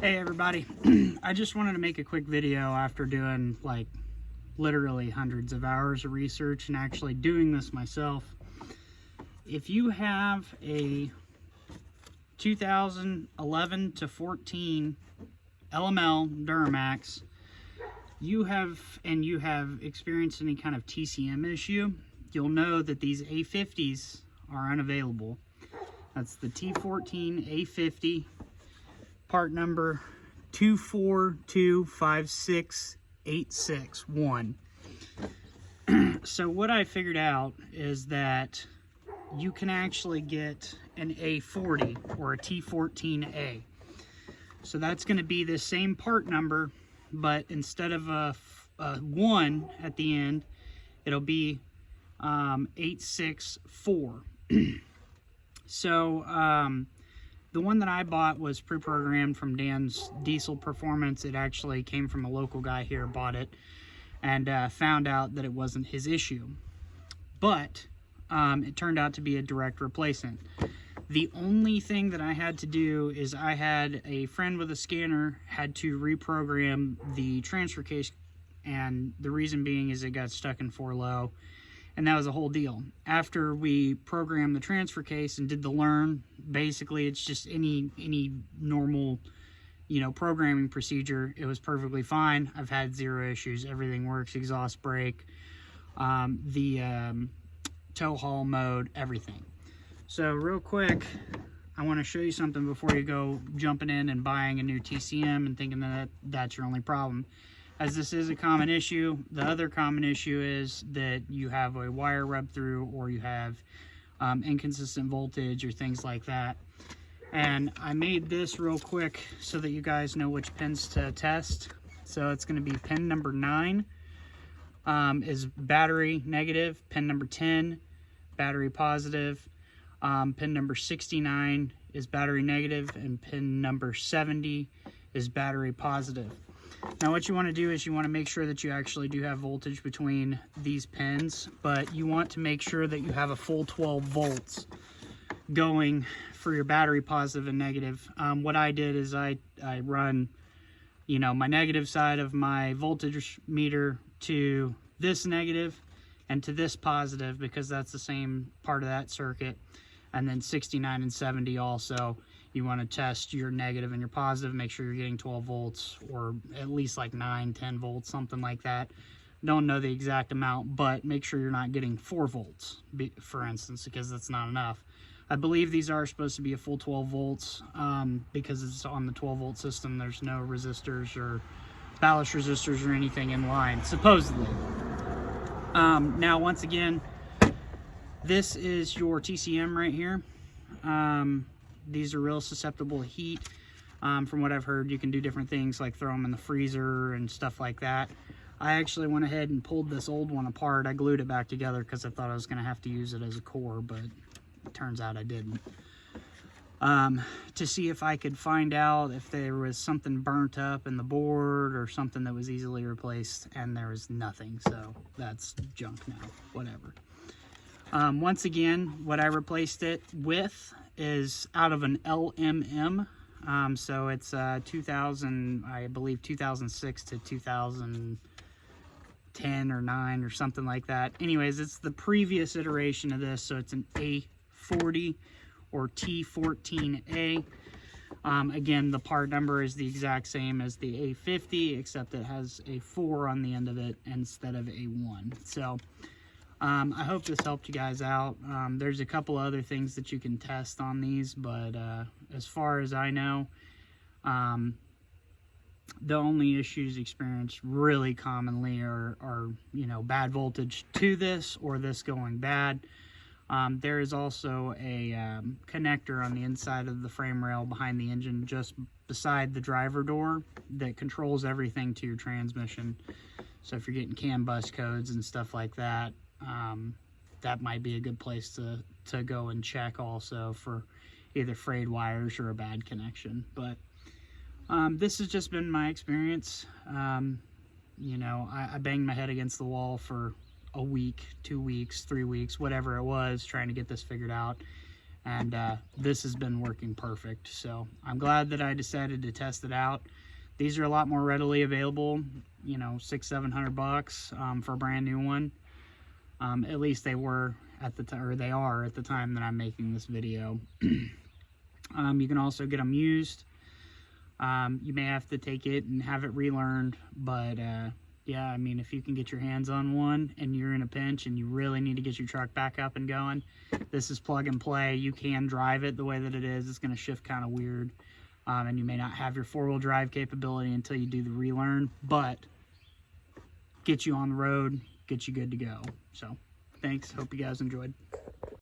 Hey everybody, I just wanted to make a quick video after doing like literally hundreds of hours of research and actually doing this myself. If you have a 2011 to 14 LML Duramax, you have experienced any kind of TCM issue, you'll know that these A50s are unavailable. That's the T14 A50. Part number 2425686-1. So what I figured out is that you can actually get an A40 or a T14A. So that's going to be the same part number, but instead of a 1 at the end, it'll be 864. So the one that I bought was pre-programmed from Dan's Diesel Performance. It actually came from a local guy here, bought it, and found out that it wasn't his issue. But it turned out to be a direct replacement. The only thing that I had to do is I had a friend with a scanner had to reprogram the transfer case, and the reason being is it got stuck in 4 low. And that was a whole deal. After we programmed the transfer case and did the learn, basically it's just any normal, programming procedure. It was perfectly fine. I've had 0 issues. Everything works. Exhaust brake, the tow haul mode, everything. So real quick, I want to show you something before you go jumping in and buying a new TCM and thinking that that's your only problem. As this is a common issue, the other common issue is that you have a wire rub through, or you have inconsistent voltage or things like that. And I made this real quick so that you guys know which pins to test. So it's going to be pin number 9 is battery negative, pin number 10 battery positive, pin number 69 is battery negative, and pin number 70 is battery positive. Now what you want to do is you want to make sure that you actually do have voltage between these pins, but you want to make sure that you have a full 12 volts going for your battery positive and negative. What I did is I run, my negative side of my voltage meter to this negative and to this positive, because that's the same part of that circuit. And then 69 and 70 also. You want to test your negative and your positive, make sure you're getting 12 volts or at least like 9, 10 volts, something like that. Don't know the exact amount, but make sure you're not getting 4 volts, for instance, because that's not enough. I believe these are supposed to be a full 12 volts because it's on the 12 volt system. There's no resistors or ballast resistors or anything in line, supposedly. Now, once again, this is your TCM right here. These are real susceptible to heat. From what I've heard, you can do different things like throw them in the freezer and stuff like that. I actually went ahead and pulled this old one apart. I glued it back together because I thought I was going to have to use it as a core, but it turns out I didn't. To see if I could find out if there was something burnt up in the board or something that was easily replaced, and there was nothing, so that's junk now, whatever. Once again, what I replaced it with is out of an LMM. So it's 2000, I believe 2006 to 2010 or 9 or something like that. Anyways, it's the previous iteration of this, so it's an A40 or T14A. Again, the part number is the exact same as the A50, except it has a 4 on the end of it instead of a 1. So I hope this helped you guys out. There's a couple other things that you can test on these, but as far as I know, the only issues experienced really commonly are bad voltage to this or this going bad. There is also a connector on the inside of the frame rail behind the engine, just beside the driver door, that controls everything to your transmission. So if you're getting CAN bus codes and stuff like that, that might be a good place to go and check also for either frayed wires or a bad connection. But this has just been my experience. I banged my head against the wall for a week, 2 weeks, 3 weeks, whatever it was, trying to get this figured out. and this has been working perfect. So I'm glad that I decided to test it out. These are a lot more readily available, you know, $600-700 for a brand new one. At least they were at the time, or they are at the time that I'm making this video. You can also get them used. You may have to take it and have it relearned, but yeah, I mean, if you can get your hands on one and you're in a pinch and you really need to get your truck back up and going, this is plug and play. You can drive it the way that it is. It's going to shift kind of weird, and you may not have your four-wheel drive capability until you do the relearn, but get you on the road, get you good to go. So thanks, hope you guys enjoyed.